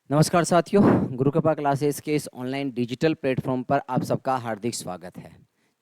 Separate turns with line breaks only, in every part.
नमस्कार साथियों, गुरु कृपा क्लासेस के इस ऑनलाइन डिजिटल प्लेटफॉर्म पर आप सबका हार्दिक स्वागत है।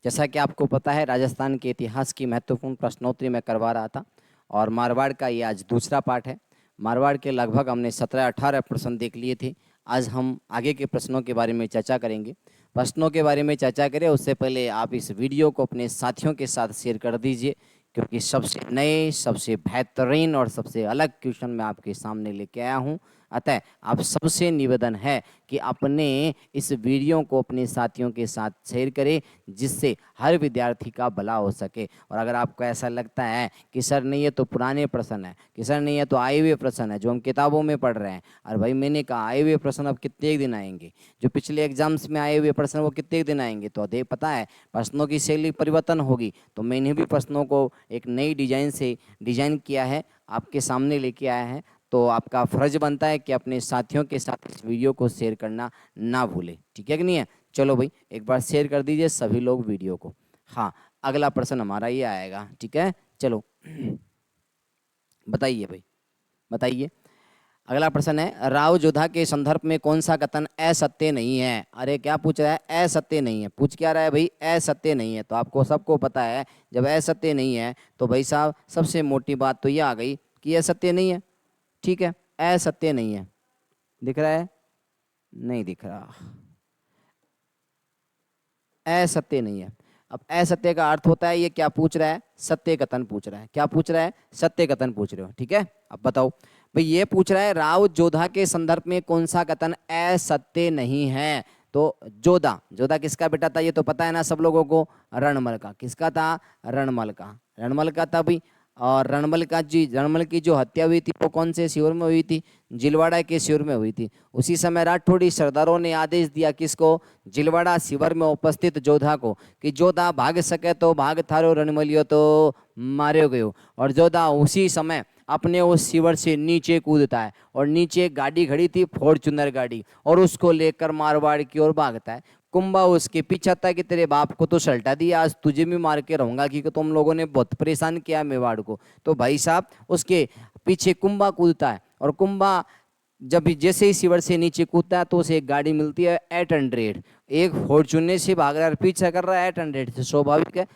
जैसा कि आपको पता है, राजस्थान के इतिहास की महत्वपूर्ण प्रश्नोत्तरी मैं करवा रहा था और मारवाड़ का ये आज दूसरा पार्ट है। मारवाड़ के लगभग हमने 17-18 प्रश्न देख लिए थे। आज हम आगे के प्रश्नों के बारे में चर्चा करेंगे। प्रश्नों के बारे में चर्चा करें उससे पहले आप इस वीडियो को अपने साथियों के साथ शेयर कर दीजिए, क्योंकि सबसे नए, सबसे बेहतरीन और सबसे अलग क्वेश्चन मैं आपके सामने लेके आया हूँ। अतः आप सबसे निवेदन है कि अपने इस वीडियो को अपने साथियों के साथ शेयर करें, जिससे हर विद्यार्थी का भला हो सके। और अगर आपको ऐसा लगता है कि सर नहीं, ये तो पुराने प्रश्न है, कि सर नहीं, ये तो आए हुए प्रश्न है जो हम किताबों में पढ़ रहे हैं, और भाई मैंने कहा आए हुए प्रश्न अब कितने दिन आएंगे, जो पिछले एग्जाम्स में आए हुए प्रश्न वो कितने दिन आएंगे, तो देख पता है प्रश्नों की शैली परिवर्तन होगी। तो मैंने भी प्रश्नों को एक नई डिजाइन से डिजाइन किया है, आपके सामने लेके आया है। तो आपका फर्ज बनता है कि अपने साथियों के साथ इस वीडियो को शेयर करना ना भूलें, ठीक है कि नहीं है। चलो भाई, एक बार शेयर कर दीजिए सभी लोग वीडियो को। हाँ, अगला प्रश्न हमारा ये आएगा, ठीक है। चलो बताइए भाई, बताइए। अगला प्रश्न है, राव जोधा के संदर्भ में कौन सा कथन असत्य नहीं है। अरे क्या पूछ रहा है, असत्य नहीं है। पूछ क्या रहा है भाई, असत्य नहीं है। तो आपको सबको पता है जब असत्य नहीं है तो भाई साहब सबसे मोटी बात तो ये आ गई कि असत्य नहीं है, ठीक है। असत्य नहीं है, दिख रहा है, नहीं दिख रहा, असत्य नहीं है। अब असत्य का अर्थ होता है, ये क्या पूछ रहा है, सत्य कथन पूछ रहा है। क्या पूछ रहा है, सत्य कथन पूछ रहे हो, ठीक है। अब बताओ भाई, ये पूछ रहा है राव जोधा के संदर्भ में कौन सा कथन असत्य नहीं है। तो जोधा, जोधा किसका बेटा था, ये तो पता है ना सब लोगों को, रणमल का। किसका था, रणमल का, रणमल का था भाई। और रणमल की जो हत्या हुई थी वो कौन से शिविर में हुई थी, जिलवाड़ा के शिविर में हुई थी। उसी समय राठौड़ी सरदारों ने आदेश दिया किसको, जिलवाड़ा शिविर में उपस्थित जोधा को, कि जोधा भाग सके तो भाग थारो, रणमलियो तो मारे गयो। और जोधा उसी समय अपने उस शिविर से नीचे कूदता है, और नीचे एक गाड़ी खड़ी थी, फॉर्च्यूनर गाड़ी, और उसको लेकर मारवाड़ की ओर भागता है। कुंभा उसके पीछे आता है कि तेरे बाप को तो सल्टा दिया, आज तुझे भी मार के रहूंगा, क्योंकि तुम लोगों ने बहुत परेशान किया मेवाड़ को। तो भाई साहब उसके पीछे कुंभा कूदता है, और कुंभा जब जैसे ही शिविर से नीचे कूदता है तो उसे एक गाड़ी मिलती है 800। एक फॉर्च्यूनर से भाग रहा है, पीछा कर रहा है 800 से, स्वाभाविक है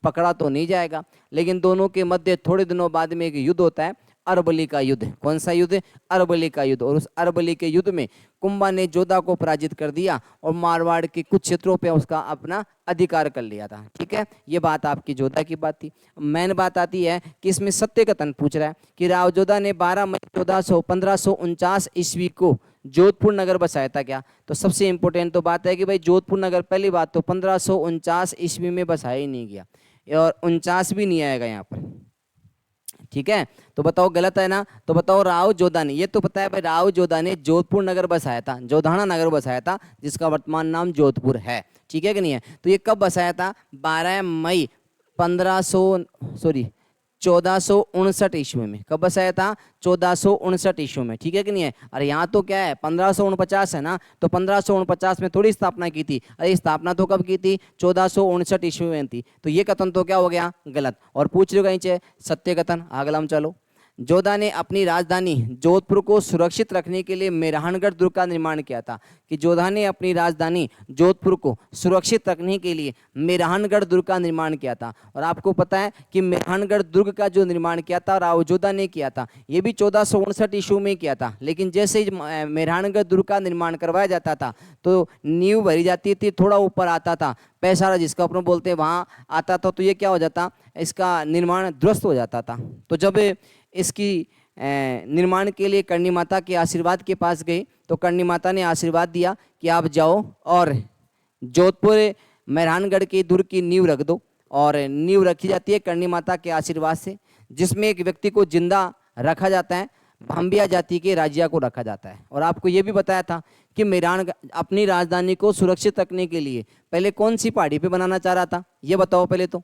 पकड़ा तो नहीं जाएगा। लेकिन दोनों के मध्य थोड़े दिनों बाद में एक युद्ध होता है, अरबली का युद्ध। कौन सा युद्ध, अरबली का युद्ध। और उस अरबली के युद्ध में कुंभा ने जोधा को पराजित कर दिया और मारवाड़ के कुछ क्षेत्रों पे उसका अपना अधिकार कर लिया था, ठीक है। ये बात आपकी जोधा की बात थी। मेन बात आती है कि इसमें सत्य कथन पूछ रहा है कि राव जोधा ने 12 मई 1549 ईस्वी को जोधपुर नगर बसाया था क्या। तो सबसे इंपॉर्टेंट तो बात है कि भाई जोधपुर नगर, पहली बात तो 1549 ईस्वी में बसाया ही नहीं गया, और 49 भी नहीं आएगा यहाँ पर, ठीक है। तो बताओ गलत है ना। तो बताओ राव जोधा ने, ये तो पता है भाई, राव जोधा ने जोधपुर नगर बसाया था, जोधाना नगर बसाया था, जिसका वर्तमान नाम जोधपुर है, ठीक है कि नहीं है। तो ये कब बसाया था, 12 मई 1500 सॉरी 1459 ईस्वी में। कब बसाया था, 1459 ईस्वी में, ठीक है कि नहीं है। अरे यहाँ तो क्या है, 1549 है ना, तो 1549 में थोड़ी स्थापना की थी। अरे स्थापना तो कब की थी, 1459 ईस्वी में थी। तो ये कथन तो क्या हो गया, गलत। और पूछ रहे हो कहीं सत्य कथन, अगला हम चलो। जोधा ने अपनी राजधानी जोधपुर को सुरक्षित रखने के लिए मेहरानगढ़ दुर्ग का निर्माण किया था। कि जोधा ने अपनी राजधानी जोधपुर को सुरक्षित रखने के लिए मेहरानगढ़ दुर्ग का निर्माण किया था। और आपको पता है कि मेहरानगढ़ दुर्ग का जो निर्माण किया था राव जोधा ने किया था, ये भी 1459 ईस्वी में किया था। लेकिन जैसे ही मेहरानगढ़ दुर्ग का निर्माण करवाया जाता था तो नींव भरी जाती थी, थोड़ा ऊपर आता था पैसारा, जिसका अपन बोलते हैं, वहाँ आता था, तो ये क्या हो जाता, इसका निर्माण ध्वस्त हो जाता था। तो जब इसकी निर्माण के लिए करणी माता के आशीर्वाद के पास गए तो करणी माता ने आशीर्वाद दिया कि आप जाओ और जोधपुर मेहरानगढ़ के दुर्ग की नींव रख दो। और नींव रखी जाती है करणी माता के आशीर्वाद से, जिसमें एक व्यक्ति को जिंदा रखा जाता है, भाम्बिया जाति के राजिया को रखा जाता है। और आपको ये भी बताया था कि मेहरानगढ़ अपनी राजधानी को सुरक्षित रखने के लिए पहले कौन सी पहाड़ी पे बनाना चाह रहा था, ये बताओ पहले तो।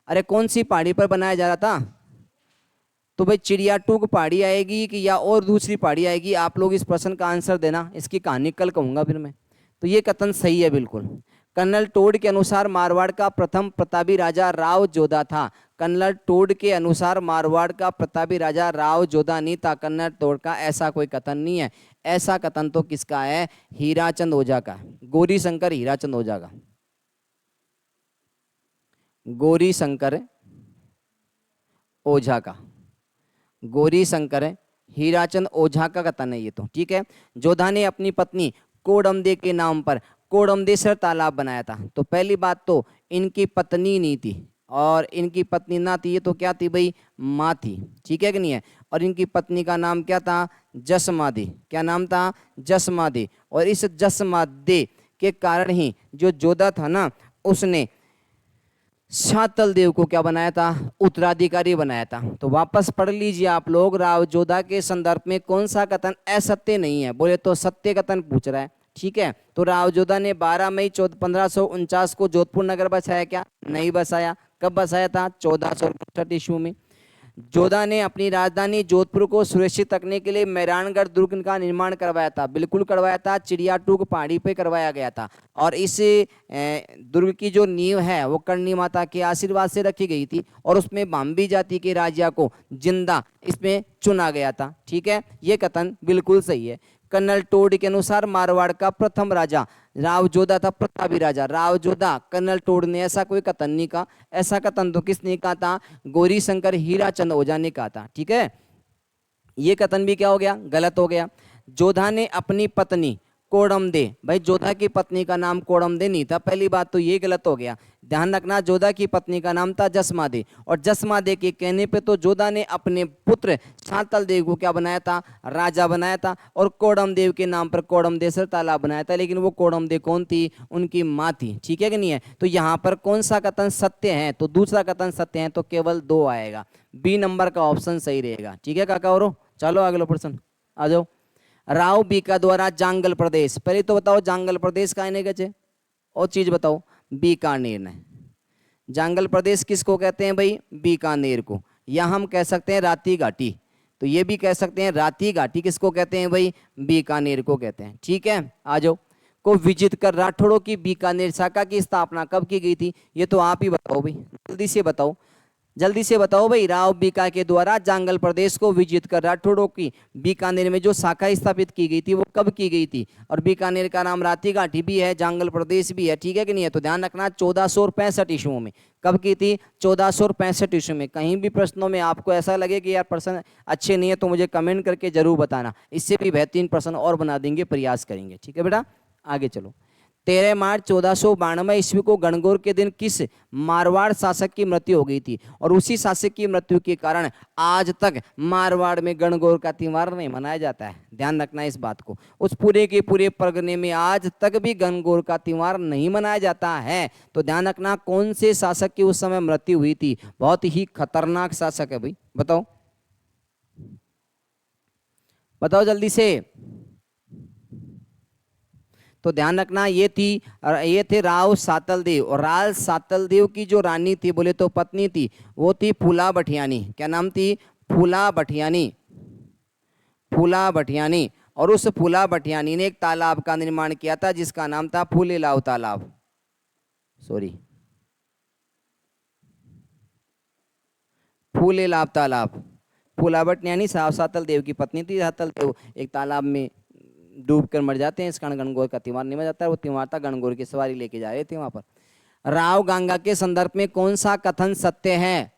अरे कौन सी पहाड़ी पर बनाया जा रहा था, तो भाई चिड़ियाटूग पहाड़ी आएगी कि या और दूसरी पहाड़ी आएगी, आप लोग इस प्रश्न का आंसर देना, इसकी कहानी कल कहूंगा फिर मैं। तो ये कथन सही है बिल्कुल। कर्नल टोड के अनुसार मारवाड़ का प्रथम प्रतापी राजा राव जोधा था। कन्नड़ टोड के अनुसार मारवाड़ का प्रतापी राजा राव जोधा नहीं था कन्नड़ टोड का, ऐसा कोई कथन नहीं है। ऐसा कथन तो किसका है? हीराचंद ओझा का, गौरी शंकर हीराचंद ओझा का, गौरी शंकर ओझा का, गौरी शंकर हीराचंद ओझा का कथन है ये तो, ठीक है। जोधा ने अपनी पत्नी कोडमदे के नाम पर कोडमदेसर तालाब बनाया था। तो पहली बात तो इनकी पत्नी नहीं थी, और इनकी पत्नी ना थी, ये तो क्या थी भाई? माँ थी, ठीक है कि नहीं है। और इनकी पत्नी का नाम क्या था? जसमादे। क्या नाम था? जसमादे। और इस जसमादे के कारण ही जो जोधा था ना, उसने शातल देव को क्या बनाया था? उत्तराधिकारी बनाया था। तो वापस पढ़ लीजिए आप लोग, राव जोधा के संदर्भ में कौन सा कथन असत्य नहीं है? बोले तो सत्य कथन पूछ रहा है, ठीक है। तो राव जोधा ने 12 मई 1549 को जोधपुर नगर बसाया क्या? नहीं बसाया। कब बसाया था? 1468 ईस्वी में। जोधा ने अपनी राजधानी जोधपुर को सुरक्षित रखने के लिए मेहरानगढ़ दुर्ग का निर्माण करवाया था, बिल्कुल करवाया था, चिड़ियाटूक पहाड़ी पे करवाया गया था। और इस दुर्ग की जो नींव है वो करणी माता के आशीर्वाद से रखी गई थी, और उसमें भांबी जाति के राजा को जिंदा इसमें चुना गया था, ठीक है। ये कथन बिल्कुल सही है। कन्नड़ टोड के अनुसार मारवाड़ का प्रथम राजा राव जोधा था, प्रतापी राजा राव जोधा। कन्नड़ टोड ने ऐसा कोई कथन नहीं कहा। ऐसा कथन तो किसने कहा था? गौरी शंकर हीराचंद ओझा ने कहा था, ठीक है। ये कथन भी क्या हो गया? गलत हो गया। जोधा ने अपनी पत्नी कोडमदे, भाई जोधा की पत्नी का नाम कोडमदे नहीं था, पहली बात तो ये गलत हो गया। ध्यान रखना, जोधा की पत्नी का नाम था जसमादे, और जसमादे के कहने पे तो जोधा ने अपने पुत्र शांतल देव को क्या बनाया था? राजा बनाया था। और कोडमदेव के नाम पर कोडमदेसर तालाब बनाया था, लेकिन वो कोडमदे कौन थी? उनकी माँ थी, ठीक है कि नहीं है। तो यहाँ पर कौन सा कथन सत्य है? तो दूसरा कथन सत्य है, तो केवल 2 आएगा, बी नंबर का ऑप्शन सही रहेगा, ठीक है काका। और चलो अगला प्रश्न आ जाओ। राव बीका द्वारा जांगल प्रदेश, पहले तो बताओ जांगल प्रदेश का इन्हें गचे, और चीज बताओ। बीकानेर ने। जांगल प्रदेश किसको कहते हैं भाई? बीकानेर को। या हम कह सकते हैं राती घाटी, तो ये भी कह सकते हैं राती घाटी किसको कहते हैं भाई? बीकानेर को कहते हैं, ठीक है। आ जाओ। को विजित कर राठौड़ों की बीकानेर शाखा की स्थापना कब की गई थी? ये तो आप ही बताओ भाई, जल्दी से बताओ, जल्दी से बताओ भाई। राव बीका के द्वारा जांगल प्रदेश को विजित कर राठौड़ों की बीकानेर में जो शाखा स्थापित की गई थी वो कब की गई थी? और बीकानेर का नाम राती घाटी भी है, जांगल प्रदेश भी है, ठीक है कि नहीं है। तो ध्यान रखना, 1465 ईस्वी में। कब की थी? 1465 ईस्वी में। कहीं भी प्रश्नों में आपको ऐसा लगे कि यार प्रश्न अच्छे नहीं है तो मुझे कमेंट करके जरूर बताना, इससे भी बेहतरीन प्रश्न और बना देंगे, प्रयास करेंगे, ठीक है बेटा। आगे चलो। 13 मार्च 1492 ईस्वी को गणगौर के दिन किस मारवाड़ शासक की मृत्यु हो गई थी? और उसी शासक की मृत्यु के कारण आज तक मारवाड़ में गणगौर का त्योहार नहीं मनाया जाता है। ध्यान रखना इस बात को। उस पूरे के पूरे परगने में आज तक भी गणगौर का त्योहार नहीं मनाया जाता है। तो ध्यान रखना, कौन से शासक की उस समय मृत्यु हुई थी? बहुत ही खतरनाक शासक है भाई, बताओ बताओ जल्दी से। तो ध्यान रखना, ये थे राव सातल देव। और राव सातल देव की जो रानी थी, बोले तो पत्नी थी, वो थी फूला भटियानी। क्या नाम थी? फूला भटियानी, फूला भटियानी। और उस फूला भटियानी ने एक तालाब का निर्माण किया था जिसका नाम था फूलेलाव तालाब, सॉरी फूलेलाव तालाब। फूला भटियानी सातल देव की पत्नी थी। सातल देव एक तालाब में डूब कर मर जाते हैं, इस कारण गणगौर का त्योहार नहीं मनाया जाता है। वो त्योहार था गणगौर की सवारी लेके जा रहे थे वहां पर। राव गंगा के संदर्भ में कौन सा कथन सत्य है?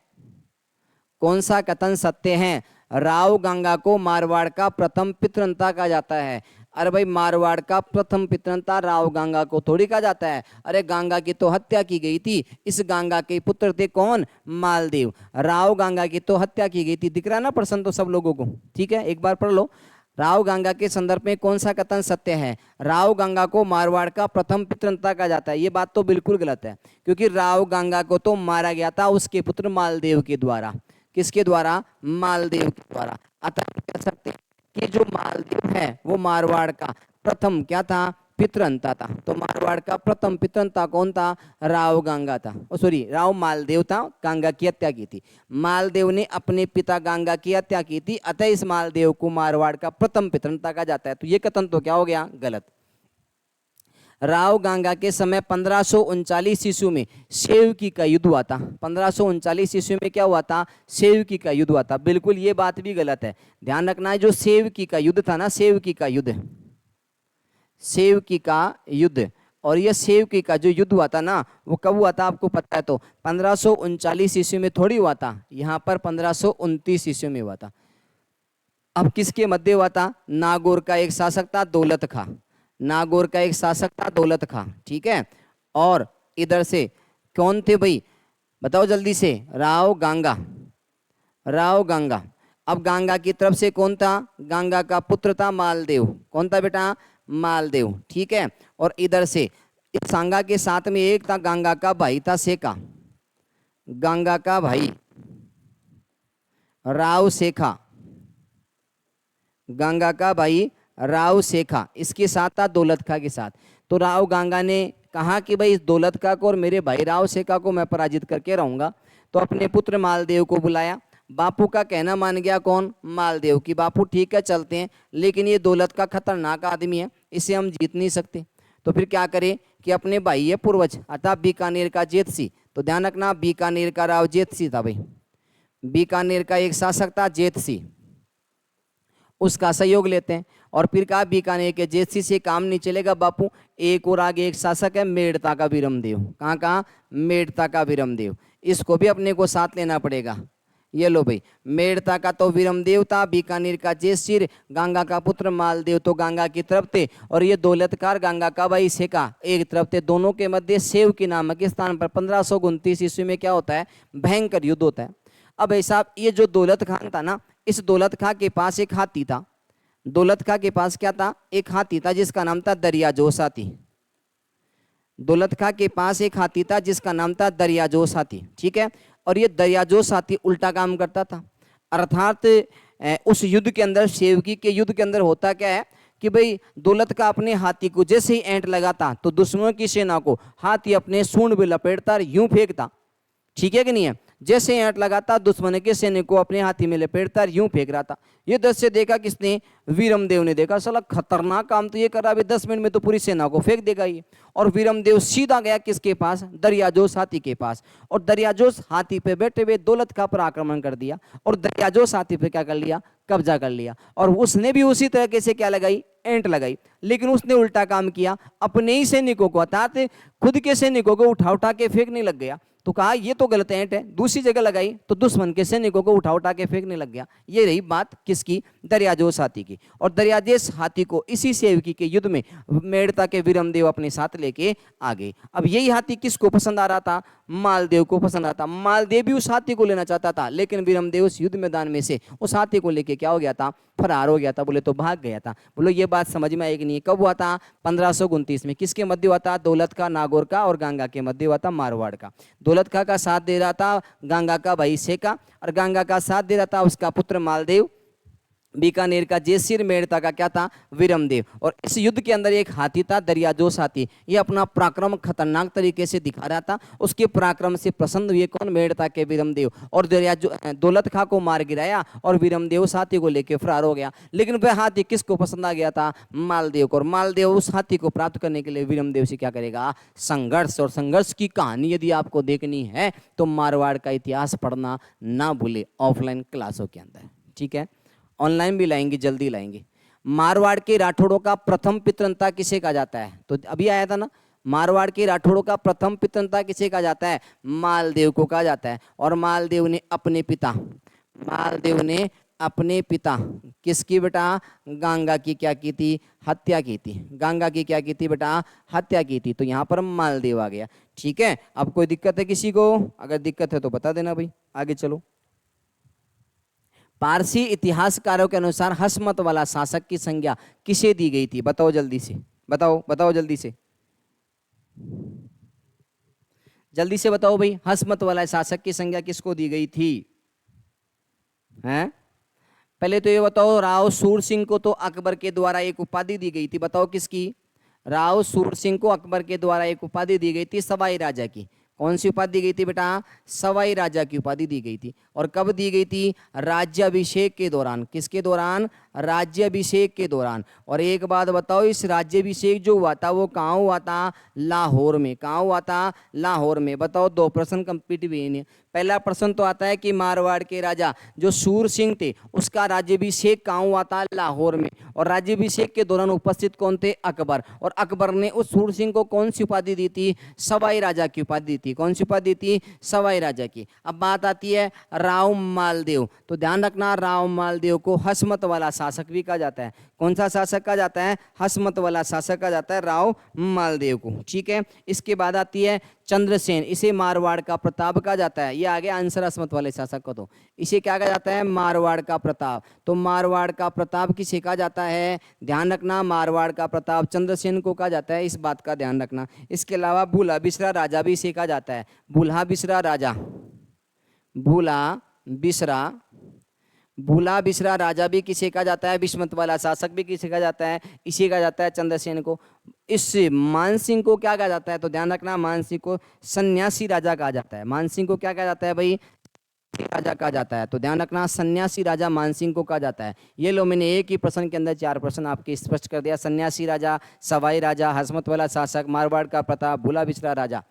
कौन सा कथन सत्य है? राव गंगा को मारवाड़ का प्रथम पितृंता कहा जाता है। अरे भाई, मारवाड़ का प्रथम पितृंता राव गंगा को थोड़ी कहा जाता है। अरे गंगा की तो हत्या की गई थी। इस गंगा के पुत्र थे कौन? मालदेव। राव गंगा की तो हत्या की गई थी। दिख रहा है ना प्रश्न तो सब लोगों को, ठीक है, एक बार पढ़ लो। राव गंगा के संदर्भ में कौन सा कथन सत्य है? राव गंगा को मारवाड़ का प्रथम पितृंता कहा जाता है। ये बात तो बिल्कुल गलत है, क्योंकि राव गंगा को तो मारा गया था उसके पुत्र मालदेव के द्वारा। किसके द्वारा? मालदेव के द्वारा। अतः कह सकते हैं कि जो मालदेव है वो मारवाड़ का प्रथम क्या था? पितृंता था। तो मारवाड़ का प्रथम पितृंता कौन था? राव गंगा था, सॉरी राव मालदेव था। गंगा की हत्या की थी। मालदेव ने अपने पिता गंगा की हत्या की थी, अतः इस मालदेव को मारवाड़ का प्रथम पितृंता कहा जाता है। तो ये कथन तो क्या हो गया? गलत। राव गांगा के समय 1539 ईस्वी में सेवकी का युद्ध हुआ था। 1539 ईस्वी में क्या हुआ था? सेवकी का युद्ध हुआ था। बिल्कुल ये बात भी गलत है, ध्यान रखना है। जो सेवकी का युद्ध था ना, सेवकी का युद्ध, सेवकी का युद्ध, और ये सेवकी का जो युद्ध हुआ था ना, वो कब हुआ था आपको पता है? तो 1539 ईस्वी में थोड़ी हुआ था, यहाँ पर 1529 ईस्वी में हुआ था। अब किसके मध्य हुआ था? नागौर का एक शासक था दौलत खां, नागौर का एक शासक था दौलत खां, ठीक है। और इधर से कौन थे भाई, बताओ जल्दी से? राव गांगा, राव गांगा। अब गांगा की तरफ से कौन था? गांगा का पुत्र था मालदेव। कौन था बेटा? मालदेव, ठीक है। और इधर से इस सांगा के साथ में एक था गांगा का भाई था सेका, गांगा का भाई राव सेखा, गंगा का भाई राव सेखा, इसके साथ था दौलत खां के साथ। तो राव गांगा ने कहा कि भाई इस दौलत खां को और मेरे भाई राव सेखा को मैं पराजित करके रहूंगा। तो अपने पुत्र मालदेव को बुलाया। बापू का कहना मान गया कौन? मालदेव की बापू ठीक है चलते हैं, लेकिन ये दौलत का खतरनाक आदमी है, इसे हम जीत नहीं सकते। तो फिर क्या करे कि अपने भाई है पूर्वज अतः बीकानेर का जेतसी, तो ध्यान रखना बीकानेर का राव जेतसी था भाई, बीकानेर का एक शासक था जेतसी, उसका सहयोग लेते हैं। और फिर कहा बीकानेर के जेतसी से काम नहीं चलेगा बापू, एक और आगे एक शासक है मेड़ता का विरमदेव। कहाँ कहाँ? मेड़ता का विरमदेव, इसको भी अपने को साथ लेना पड़ेगा। ये लो भाई, मेड़ता का तो विरमदेव था, बीकानेर का जेतसी, गंगा का पुत्र मालदेव तो गंगा की तरफ थे, और ये दौलतकार गंगा का भाई सेका एक तरफ थे। दोनों के मध्य सेव के नामक स्थान पर 1529 ईस्वी में क्या होता है? भयंकर युद्ध होता है। अब ऐसा ये जो दौलत खान था ना, इस दौलत खां के पास एक हाथी था। दौलत खां के पास क्या था? एक हाथी था जिसका नाम था दरियाजोश हाथी। दौलत खां के पास एक हाथी था जिसका नाम था दरियाजोश हाथी, ठीक है। और ये दरियाजोश हाथी उल्टा काम करता था, अर्थात उस युद्ध के अंदर, सेवकी के युद्ध के अंदर होता क्या है कि भाई दौलत का अपने हाथी को जैसे ही एंट लगाता तो दुश्मनों की सेना को हाथी अपने सूंड में लपेटता और यूं फेंकता, ठीक है कि नहीं है? जैसे ऐंठ लगाता दुश्मन के सैनिक को अपने हाथी में लपेटता यूं फेंक रहा था। ये दृश्य देखा किसने? वीरमदेव ने देखा। साला खतरनाक काम तो ये कर रहा है, 10 मिनट में तो पूरी सेना को फेंक देगा ये। और वीरमदेव सीधा गया किसके पास? दरियाजोश हाथी के पास। और दरियाजोश हाथी पे बैठे हुए दौलत खां पर आक्रमण कर दिया, और दरियाजोश हाथी पे क्या कर लिया? कब्जा कर लिया। और उसने भी उसी तरीके से क्या लगाई? एंट लगाई, लेकिन उसने उल्टा काम किया, अपने ही सैनिकों को अर्थात खुद के सैनिकों को उठा उठा के फेंकने लग गया। तो कहा ये तो गलत एंट है, दूसरी जगह लगाई तो दुश्मन के सैनिकों को उठा उठा के फेंकने लग गया। ये रही बात किसकी? दरियाजोश हाथी की। और दरियाजोश हाथी को इसी सेवकी के युद्ध में मेड़ता के वीरमदेव अपने साथ लेके आ गए। अब यही हाथी किसको पसंद आ रहा था? मालदेव को पसंद आता। मालदेव भी उस हाथी को लेना चाहता था, लेकिन वीरमदेव उस युद्ध मैदान में से उस हाथी को लेके क्या हो गया था? फरार हो गया था, बोले तो भाग गया था। बोलो ये बात समझ में आएगी नहीं? कब हुआ था? 1529 में। किसके मध्य हुआ था? दौलत का, नागौर का और गंगा के मध्य हुआ था, मारवाड़ का। दौलत खां का साथ दे रहा था गंगा का भाई सेका, और गंगा का साथ दे रहा था उसका पुत्र मालदेव, बीकानेर का जेसिर, मेड़ता का क्या था? वीरमदेव। और इस युद्ध के अंदर एक हाथी था दरियाजोश हाथी, ये अपना पराक्रम खतरनाक तरीके से दिखा रहा था। उसके पराक्रम से प्रसन्न हुए कौन? मेड़ता के वीरमदेव, और दौलत खां को मार गिराया, और वीरमदेव उस हाथी को लेकर फरार हो गया। लेकिन वह हाथी किसको पसंद आ गया था? मालदेव को। और मालदेव उस हाथी को प्राप्त करने के लिए वीरमदेव से क्या करेगा? संघर्ष। और संघर्ष की कहानी यदि आपको देखनी है तो मारवाड़ का इतिहास पढ़ना ना भूले ऑफलाइन क्लासों के अंदर, ठीक है? ऑनलाइन भी लाएंगे, जल्दी लाएंगे। मारवाड़ के राठौड़ों का प्रथम पितृंता किसे कहा जाता है? तो अभी आया था ना, मारवाड़ के राठौड़ों का प्रथम पितृंता किसे कहा जाता है? मालदेव को कहा जाता है। और मालदेव ने अपने पिता किसकी बेटा? गंगा की क्या की थी? हत्या की थी। गंगा की क्या की थी बेटा? हत्या की थी। तो यहाँ पर मालदेव आ गया, ठीक है। अब कोई दिक्कत है किसी को? अगर दिक्कत है तो बता देना भाई, आगे चलो। पारसी इतिहासकारों के अनुसार हसमत वाला शासक की संज्ञा किसे दी गई थी? बताओ जल्दी से, बताओ जल्दी से, जल्दी से बताओ भाई, हसमत वाला शासक की संज्ञा किसको दी गई थी? हैं? पहले तो ये बताओ, राव सूर सिंह को तो अकबर के द्वारा एक उपाधि दी गई थी, बताओ किसकी? राव सूर सिंह को अकबर के द्वारा एक उपाधि दी गई थी सवाई राजा की। कौन सी उपाधि दी गई थी बेटा? सवाई राजा की उपाधि दी गई थी। और कब दी गई थी? राज्याभिषेक के दौरान। किसके दौरान? राज्याभिषेक के दौरान। और एक बात बताओ, इस राज्याभिषेक जो हुआ था वो कहाँ हुआ था? लाहौर में। कहाँ हुआ था? लाहौर में। बताओ, 2 प्रश्न कंप्लीट हुए हैं। पहला प्रश्न तो आता है कि मारवाड़ के राजा जो सूर सिंह थे उसका राज्याभिषेक कहाँ हुआ था? लाहौर में। और राज्याभिषेक के दौरान उपस्थित कौन थे? अकबर। और अकबर ने उस सूर सिंह को कौन सी उपाधि दी थी? सवाई राजा की उपाधि दी थी। कौन सी उपाधि दी थी? सवाई राजा की। अब बात आती है राव मालदेव। तो ध्यान रखना, राव मालदेव को हसमत वाला शासक भी कहा जाता है। कौन सा शासक कहा जाता है? हसमत वाला शासक कहा जाता है राव मालदेव को। ठीक है। इसके बाद आती है चंद्रसेन। इसे मारवाड़ का प्रताप कहा जाता है। ये आगे आंसर हसमत वाले शासक को। तो इसे क्या कहा जाता है? मारवाड़ का प्रताप। तो मारवाड़ का प्रताप किसे कहा जाता है? ध्यान रखना, मारवाड़ का प्रताप चंद्रसेन को कहा जाता है। इस बात का ध्यान रखना। इसके अलावा भूला बिसरा राजा भी इसे कहा जाता है। भूला बिसरा राजा, भूला बिसरा राजा भी किसे कहा जाता है? विस्मत वाला शासक भी किसे कहा जाता है? इसे कहा जाता है चंद्रसेन को। इस मानसिंह को क्या कहा जाता है? तो ध्यान रखना, मानसिंह को सन्यासी राजा कहा जाता है। मानसिंह को क्या कहा जाता है भाई? राजा कहा जाता है। तो ध्यान रखना, सन्यासी राजा मानसिंह को कहा जाता है। ये लो, मैंने एक ही प्रश्न के अंदर 4 प्रश्न आपके स्पष्ट कर दिया। सन्यासी राजा, सवाई राजा, हसमत वाला शासक, मारवाड़ का प्रताप, भूला बिसरा राजा।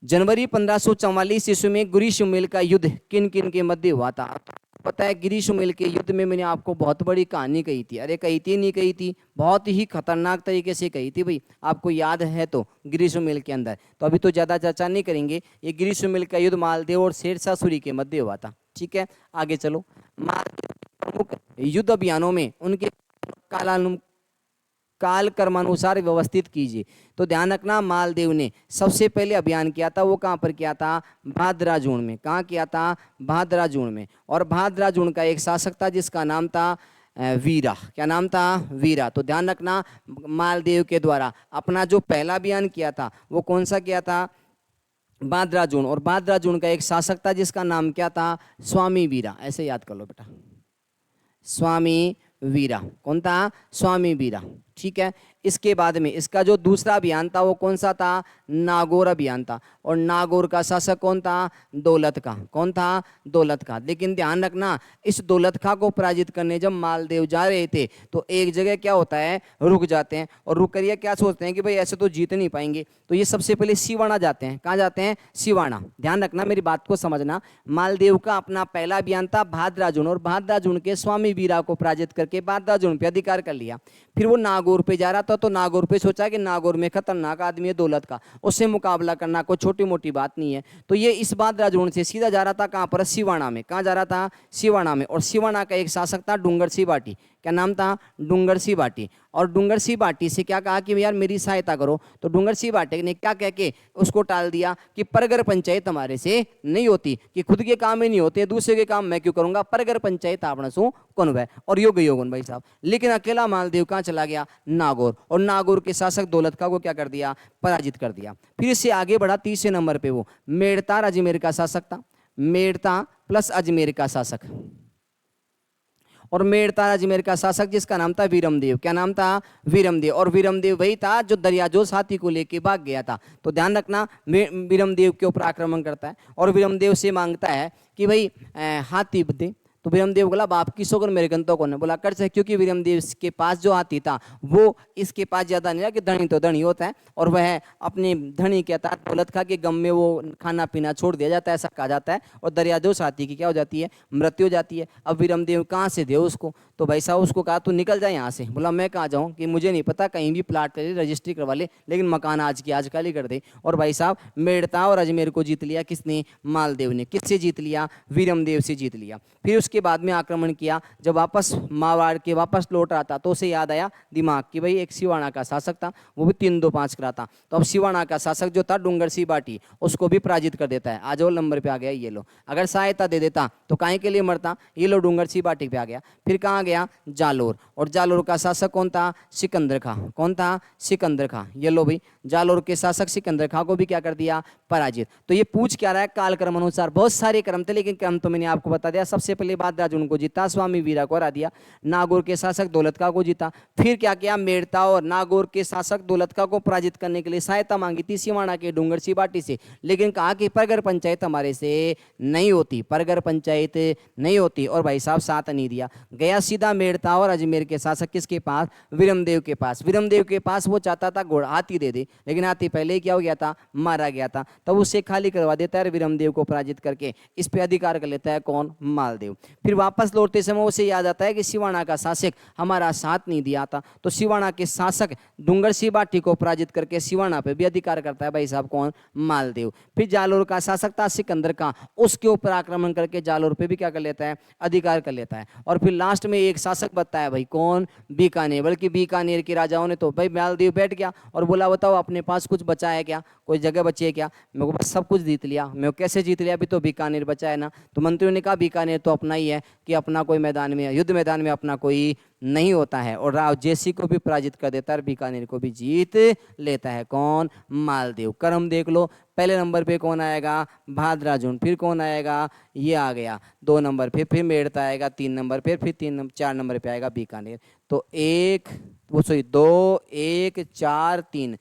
जनवरी 1544 ईस्वी में गिरीशुमेल का युद्ध किन किन के मध्य हुआ था? पता है, गिरीशुमेल के युद्ध में मैंने आपको बहुत बड़ी कहानी कही थी। अरे कही थी नहीं कही थी? बहुत ही खतरनाक तरीके से कही थी भाई। आपको याद है तो गिरीशुमेल के अंदर। तो अभी तो ज्यादा चर्चा नहीं करेंगे। ये गिरीशुमेल का युद्ध मालदेव और शेरशाह सूरी के मध्य हुआ था। ठीक है, आगे चलो। मालदेव प्रमुख युद्ध अभियानों में उनके काल क्रमानुसार व्यवस्थित कीजिए। तो ध्यान रखना, मालदेव ने सबसे पहले अभियान किया था वो कहाँ पर किया था? भाद्राजूण में। कहाँ किया था? भाद्राजूण में। और भाद्राजूण का एक शासक था जिसका नाम था वीरा। क्या नाम था? वीरा। तो ध्यान रखना, मालदेव के द्वारा अपना जो पहला अभियान किया था वो कौन सा किया था? भाद्राजूण। और भाद्राजूण का एक शासक था जिसका नाम क्या था? स्वामी वीरा। ऐसे याद कर लो बेटा, स्वामी वीरा। कौन था? स्वामी वीरा। ठीक है। इसके बाद में इसका जो दूसरा अभियान था वो कौन सा था? नागौर अभियान था। और नागौर का शासक कौन था? दौलत खां। कौन था? दौलत खां। लेकिन ध्यान रखना, इस दौलत खां को पराजित करने जब मालदेव जा रहे थे तो एक जगह क्या होता है? रुक जाते हैं। और रुक कर ये क्या सोचते हैं कि भाई ऐसे तो जीत नहीं पाएंगे। तो ये सबसे पहले सिवाना जाते हैं। कहाँ जाते हैं? सिवाना। ध्यान रखना, मेरी बात को समझना। मालदेव का अपना पहला अभियान था भाद्राजूण, और भाद्राजूण के स्वामी वीरा को पराजित करके भाद्राजूण पे अधिकार कर लिया। फिर वो नागौर पे जा रहा था, तो नागौर पे सोचा कि नागौर में खतरनाक आदमी है दौलत का, उससे मुकाबला करना कोई छोटी मोटी बात नहीं है। तो ये इस भाद्राजूण से सीधा जा रहा था कहाँ पर? सिवाना में। कहाँ जा रहा था? सिवाना में। और सिवाना का एक शासक था डूंगर सिंह भाटी। क्या नाम था? डूंगर सिंह भाटी। और डूंगर सिंह भाटी से क्या कहा कि यार मेरी सहायता करो। तो डूंगर सिंह भाटी ने क्या कह के उसको टाल दिया कि परगर पंचायत हमारे से नहीं होती, कि खुद के काम ही नहीं होते, दूसरे के काम मैं क्यों करूंगा, परगर पंचायत आपने सो कौन वह। और योग योगन भाई साहब। लेकिन अकेला मालदेव कहाँ चला गया? नागौर। और नागौर के शासक दौलत खां को क्या कर दिया? पराजित कर दिया। फिर इससे आगे बढ़ा, तीसरे नंबर पे वो मेड़ता अजमेर का शासक था। मेड़ता प्लस अजमेर का शासक। और मेड़ता अजमेर का शासक जिसका नाम था वीरमदेव। क्या नाम था? वीरमदेव। और वीरमदेव वही था जो दरियाजोश हाथी को लेके भाग गया था। तो ध्यान रखना, वीरमदेव के ऊपर आक्रमण करता है और वीरमदेव से मांगता है कि भाई हाथी दे। तो वीरमदेव बोला बाप की सोगर मेरे गंतों को ने बोला कर से, क्योंकि वीरमदेव के पास जो हाथी था वो इसके पास ज्यादा नहीं था, कि धनी तो धनी होता है और वह अपने धनी कहता है दौलत खा के गम में वो खाना पीना छोड़ दिया जाता है, ऐसा कहा जाता है। और दरियाजोश हाथी की क्या हो जाती है? मृत्यु हो जाती है। अब वीरमदेव कहाँ से दे उसको? तो भाई साहब उसको कहा तू निकल जाए यहाँ से। बोला मैं कहाँ जाऊँ, कि मुझे नहीं पता, कहीं भी प्लाट कर रजिस्ट्री करवा ले, लेकिन मकान आज की आज खाली कर दे। और भाई साहब मेड़ता और अजमेर को जीत लिया। किसने? मालदेव ने। किससे जीत लिया? वीरमदेव से जीत लिया। फिर उसके बाद में आक्रमण किया। जब वापस मारवाड़ के वापस लौट रहा था तो उसे याद आया दिमाग कि भाई एक सिवाना का शासक था, वो भी 3-2-5 करा था। तो अब सिवाना का शासक जो था डूंगर सिंह भाटी, उसको भी पराजित कर देता है। आज वो नंबर पे आ गया। ये लो, अगर सहायता दे देता तो काहे के लिए मरता। ये लो डूंगर सिंह भाटी पे आ गया। फिर कहाँ गया? जालोर। और जालोर का शासक कौन था? सिकंदर खां। कौन था? सिकंदर खां। ये लो भाई, जालोर के शासक सिकंदर खां को भी क्या कर दिया? पराजित। तो ये पूछ क्या रहा है? कालक्रम अनुसार बहुत सारे क्रम थे, लेकिन क्रम तो मैंने आपको बता दिया। सबसे पहले भाद्राजुन को जीता, स्वामी वीरा को हरा दिया, नागौर के शासक दौलतखां को जीता। फिर क्या किया, मेड़ता और नागौर के शासक दौलतखां को पराजित करने के लिए सहायता मांगी थी सिवाना के डूंगर सिबाटी से, लेकिन कहा कि परगढ़ पंचायत हमारे से नहीं होती, परगढ़ पंचायत नहीं होती, और भाई साहब साथ नहीं दिया। गया सीधा मेड़ता और अजमेर के शासक किसके पास, विरमदेव के पास। विरमदेव के पास वो चाहता था घोड़ा हाथी दे दे, लेकिन हाथी पहले ही क्या हो गया था, मारा गया था। तब उससे खाली करवा देता है विरमदेव को पराजित करके, इस पे अधिकार कर लेता है कौन, मालदेव। फिर वापस लौटते समय उसे याद आता है कि सिवाना का शासक हमारा साथ नहीं दिया था, तो सिवाना के शासक डूंगर सिबाटी को पराजित करके सिवाना पे भी अधिकार करता है भाई साहब कौन, मालदेव। फिर जालोर का शासक था सिकंदर का, उसके ऊपर आक्रमण करके जालोर पे भी क्या कर लेता है, अधिकार कर लेता है। और फिर लास्ट में एक शासक बनता है भाई कौन, बीकानेर। बल्कि बीकानेर के राजाओं ने तो भाई मालदेव बैठ गया और बोला बताओ अपने पास कुछ बचा है क्या, कोई जगह बची है क्या, मेरे को बस सब कुछ जीत लिया, मैं कैसे जीत लिया, अभी तो बीकानेर बचा है ना। तो मंत्रियों ने कहा बीकानेर तो अपना ही है, कि अपना कोई मैदान में, युद्ध मैदान में अपना कोई नहीं होता है। और राव जैसी को भी पराजित कर देता है, बीकानेर को भी जीत लेता है कौन, मालदेव। क्रम देख लो, पहले नंबर पे कौन आएगा, भाद्राजुन, फिर कौन आएगा, ये आ गया 2 नंबर पे, फिर मेड़ता आएगा 3 नंबर पे, फिर 4 नंबर पे आएगा बीकानेर। तो 1 वो सॉरी 2 1 4 3